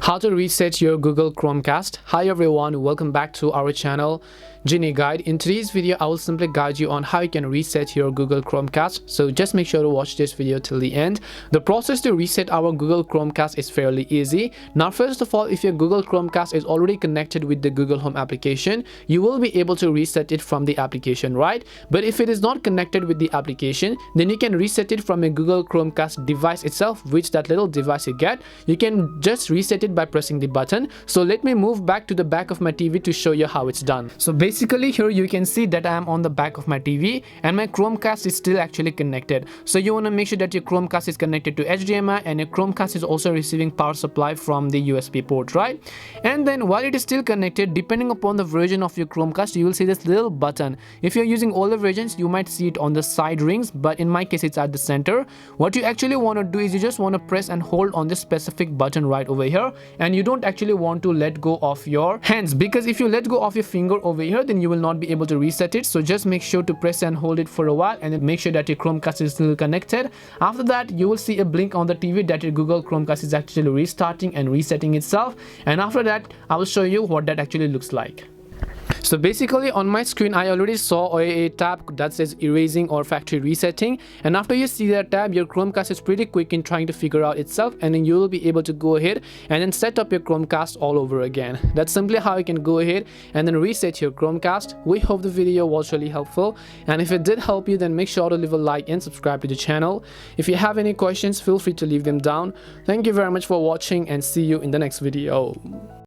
How to reset your Google Chromecast. Hi everyone, welcome back to our channel Genie Guide. In today's video I will simply guide you on how you can reset your Google Chromecast, so just make sure to watch this video till the end. The process to reset our Google Chromecast is fairly easy. Now first of all, if your Google Chromecast is already connected with the Google Home application, you will be able to reset it from the application, right? But if it is not connected with the application, then you can reset it from a Google Chromecast device itself, which that little device you get. You can just reset it by pressing the button. So let me move back to the back of my TV to show you how it's done. So basically here you can see that I am on the back of my TV and my Chromecast is still actually connected. So you want to make sure that your Chromecast is connected to HDMI and your Chromecast is also receiving power supply from the USB port, right? And then while it is still connected, depending upon the version of your Chromecast, you will see this little button. If you're using older versions, you might see it on the side rings, but in my case it's at the center. What you actually want to do is you just want to press and hold on this specific button right over here, and you don't actually want to let go of your hands, because if you let go of your finger over here, then you will not be able to reset it. So just make sure to press and hold it for a while and then make sure that your Chromecast is still connected. After that, you will see a blink on the TV that your Google Chromecast is actually restarting and resetting itself, and after that I will show you what that actually looks like. So basically on my screen I already saw a tab that says erasing or factory resetting, and after you see that tab, your Chromecast is pretty quick in trying to figure out itself, and then you will be able to go ahead and then set up your Chromecast all over again. That's simply how you can go ahead and then reset your Chromecast. We hope the video was really helpful, and if it did help you, then make sure to leave a like and subscribe to the channel. If you have any questions, feel free to leave them down. Thank you very much for watching and see you in the next video.